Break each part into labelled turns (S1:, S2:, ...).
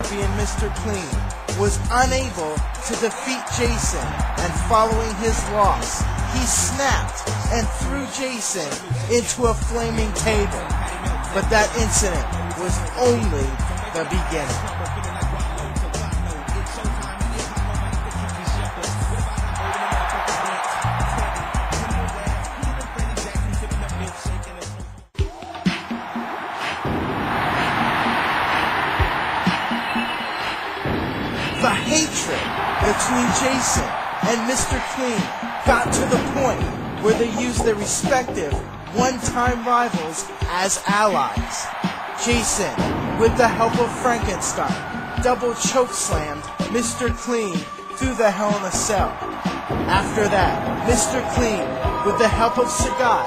S1: champion Mr. Clean was unable to defeat Jason, and following his loss, he snapped and threw Jason into a flaming table. But that incident was only the beginning. The hatred between Jason and Mr. Clean got to the point where they used their respective one-time rivals as allies. Jason, with the help of Frankenstein, double chokeslammed Mr. Clean through the Hell in a Cell. After that, Mr. Clean, with the help of Sagat,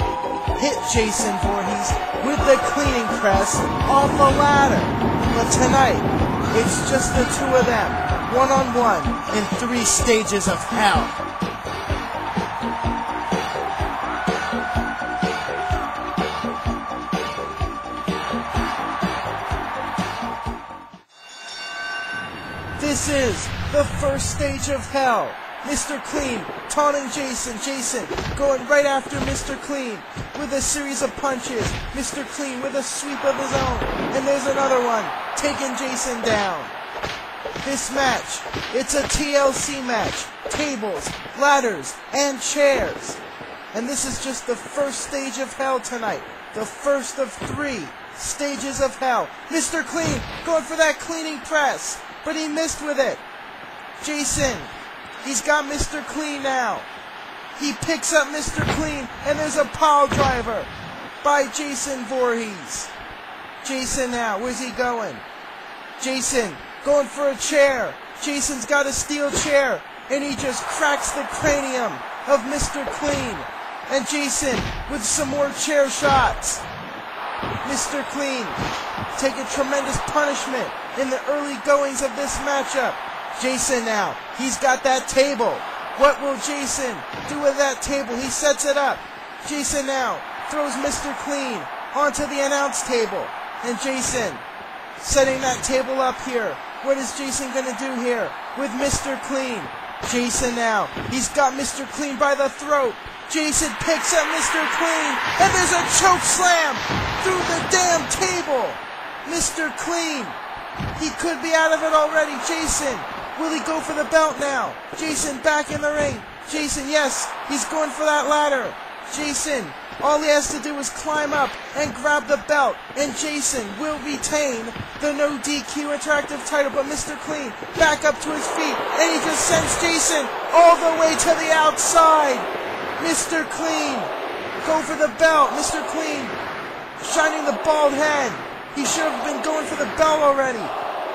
S1: hit Jason Voorhees with the cleaning press off a ladder. But tonight, it's just the two of them, one-on-one in 3 stages of hell. This is the first stage of hell. Mr. Clean taunting Jason. Jason going right after Mr. Clean with a series of punches. Mr. Clean with a sweep of his own. And there's another one, taking Jason down. This match, it's a TLC match. Tables, ladders, and chairs. And this is just the first stage of hell tonight. The first of 3 stages of hell. Mr. Clean going for that cleaning press, but he missed with it. Jason, he's got Mr. Clean now. He picks up Mr. Clean, and there's a pile driver by Jason Voorhees. Jason now, where's he going? Jason going for a chair. Jason's got a steel chair, and he just cracks the cranium of Mr. Clean. And Jason with some more chair shots. Mr. Clean taking tremendous punishment in the early goings of this matchup. Jason now, he's got that table. What will Jason do with that table? He sets it up. Jason now throws Mr. Clean onto the announce table. And Jason setting that table up here. What is Jason going to do here with Mr. Clean? Jason now, he's got Mr. Clean by the throat. Jason picks up Mr. Clean, and there's a choke slam through the damn table. Mr. Clean, he could be out of it already. Jason, will he go for the belt now? Jason back in the ring. Jason, yes, he's going for that ladder. Jason, all he has to do is climb up and grab the belt, and Jason will retain the No DQ Interactive title. But Mr. Clean back up to his feet, and he just sends Jason all the way to the outside. Mr. Clean, go for the belt. Mr. Clean, shining the bald head. He should have been going for the belt already.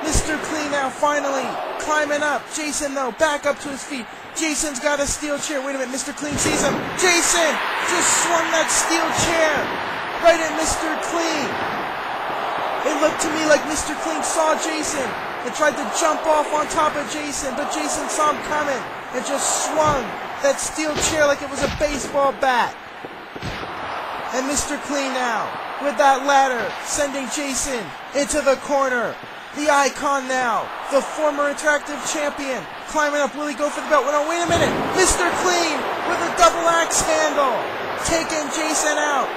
S1: Mr. Clean now finally climbing up. Jason, though, back up to his feet. Jason's got a steel chair. Wait a minute, Mr. Clean sees him. Jason just swung that steel chair right at Mr. Clean. It looked to me like Mr. Clean saw Jason and tried to jump off on top of Jason, but Jason saw him coming and just swung that steel chair like it was a baseball bat. And Mr. Clean now, with that ladder, sending Jason into the corner. The Icon now, the former Interactive champion, climbing up. Will he go for the belt? No, wait a minute. Mr. Clean with a double axe handle, taking Jason out.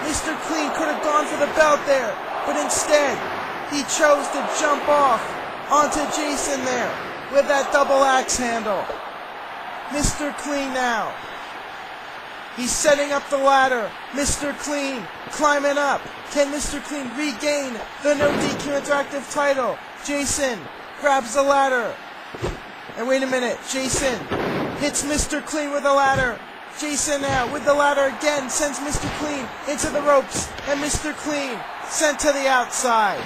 S1: Mr. Clean could have gone for the belt there, but instead, he chose to jump off onto Jason there with that double axe handle. Mr. Clean now, he's setting up the ladder. Mr. Clean climbing up. Can Mr. Clean regain the No DQ Interactive title? Jason grabs the ladder. And wait a minute, Jason hits Mr. Clean with the ladder. Jason now with the ladder again sends Mr. Clean into the ropes. And Mr. Clean sent to the outside.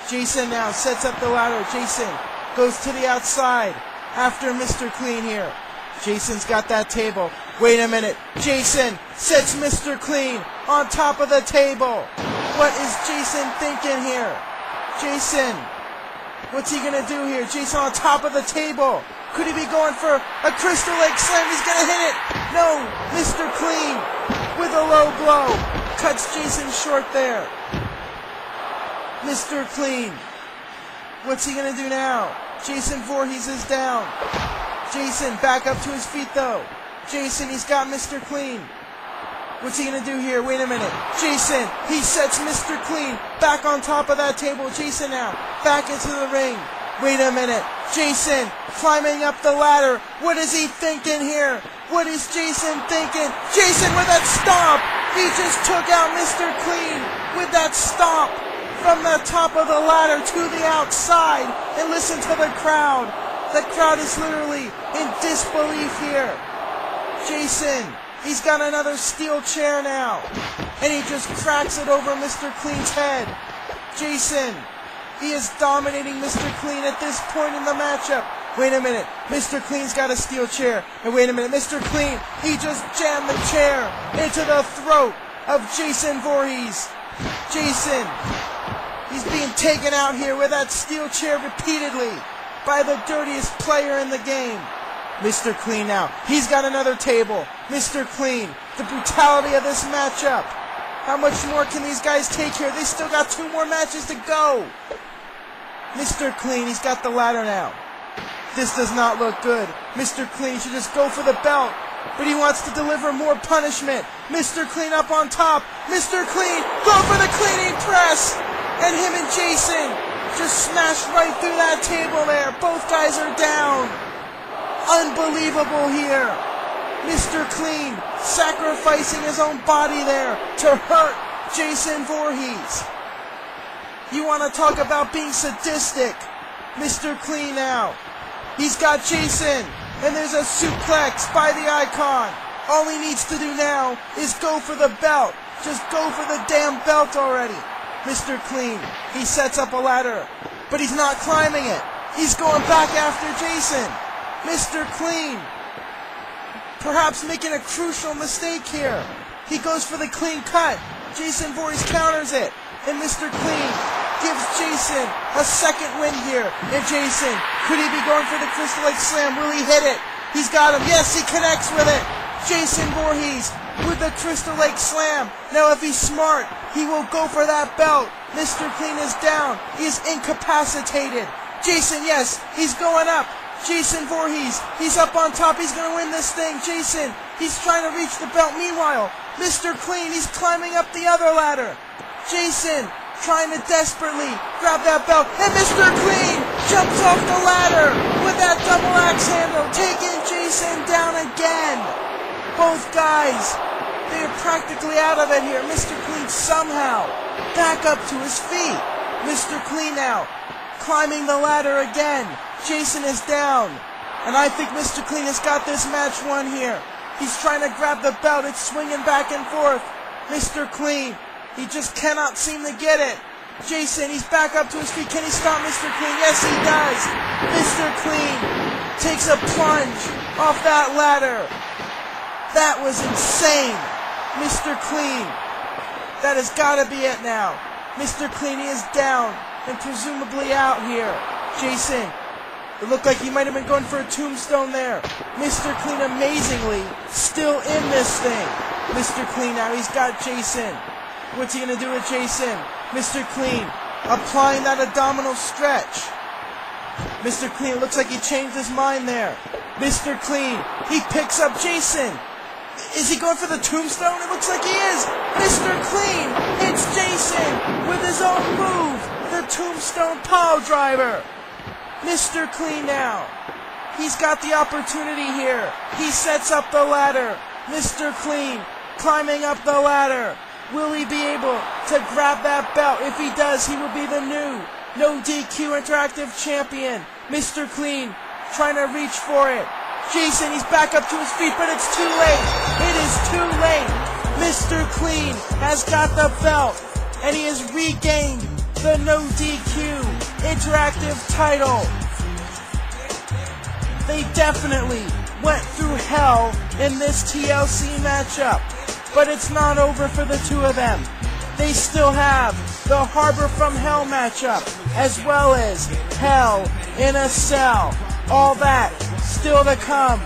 S1: Jason now sets up the ladder. Jason goes to the outside after Mr. Clean here. Jason's got that table. Wait a minute. Jason sets Mr. Clean on top of the table. What is Jason thinking here? Jason, what's he going to do here? Jason on top of the table. Could he be going for a Crystal Lake Slam? He's going to hit it. No. Mr. Clean with a low blow. Cuts Jason short there. Mr. Clean What's he gonna do now? Jason Voorhees is down. Jason back up to his feet though. Jason, he's got Mr. Clean. What's he gonna do here? Wait a minute. Jason, he sets Mr. Clean back on top of that table. Jason now, back into the ring. Wait a minute. Jason, climbing up the ladder. What is he thinking here? What is Jason thinking? Jason with that stomp. He just took out Mr. Clean with that stomp from the top of the ladder to the outside. And listen to the crowd. The crowd is literally in disbelief here. Jason, he's got another steel chair now. And he just cracks it over Mr. Clean's head. Jason, he is dominating Mr. Clean at this point in the matchup. Wait a minute. Mr. Clean's got a steel chair. And wait a minute. Mr. Clean, he just jammed the chair into the throat of Jason Voorhees. Jason, he's being taken out here with that steel chair repeatedly by the dirtiest player in the game. Mr. Clean now. He's got another table. Mr. Clean, the brutality of this matchup. How much more can these guys take here? They still got 2 more matches to go. Mr. Clean, he's got the ladder now. This does not look good. Mr. Clean should just go for the belt, but he wants to deliver more punishment. Mr. Clean up on top. Mr. Clean, go for the cleaning press. And him and Jason just smashed right through that table there. Both guys are down. Unbelievable here. Mr. Clean sacrificing his own body there to hurt Jason Voorhees. You want to talk about being sadistic? Mr. Clean now. He's got Jason, and there's a suplex by the Icon. All he needs to do now is go for the belt. Just go for the damn belt already. Mr. Clean, he sets up a ladder, but he's not climbing it. He's going back after Jason. Mr. Clean, perhaps making a crucial mistake here. He goes for the clean cut. Jason Voorhees counters it, and Mr. Clean gives Jason a second win here. And Jason, could he be going for the Crystal Lake Slam? Will he hit it? He's got him. Yes, he connects with it. Jason Voorhees with the Crystal Lake Slam. Now, if he's smart, he will go for that belt. Mr. Clean is down. He is incapacitated. Jason, yes, he's going up. Jason Voorhees, he's up on top. He's going to win this thing. Jason, he's trying to reach the belt. Meanwhile, Mr. Clean, he's climbing up the other ladder. Jason, trying to desperately grab that belt. And Mr. Clean jumps off the ladder with that double axe handle, taking Jason down again. Both guys, they are practically out of it here. Mr. Clean somehow back up to his feet. Mr. Clean now climbing the ladder again. Jason is down. And I think Mr. Clean has got this match won here. He's trying to grab the belt. It's swinging back and forth. Mr. Clean, he just cannot seem to get it. Jason, he's back up to his feet. Can he stop Mr. Clean? Yes, he does. Mr. Clean takes a plunge off that ladder. That was insane. Mr. Clean, that has got to be it now. Mr. Clean, he is down and presumably out here. Jason, it looked like he might have been going for a tombstone there. Mr. Clean, amazingly, still in this thing. Mr. Clean now, he's got Jason. What's he going to do with Jason? Mr. Clean, applying that abdominal stretch. Mr. Clean, it looks like he changed his mind there. Mr. Clean, he picks up Jason. Is he going for the tombstone? It looks like he is. Mr. Clean hits Jason with his own move, the tombstone pile driver. Mr. Clean now, he's got the opportunity here. He sets up the ladder. Mr. Clean climbing up the ladder. Will he be able to grab that belt? If he does, he will be the new NODQ Interactive Champion. Mr. Clean trying to reach for it. Jason, he's back up to his feet, but it's too late. It is too late. Mr. Clean has got the belt, and he has regained the NODQ Interactive title. They definitely went through hell in this TLC matchup, but it's not over for the two of them. They still have the Harbor from Hell matchup, as well as Hell in a Cell. All that still to come.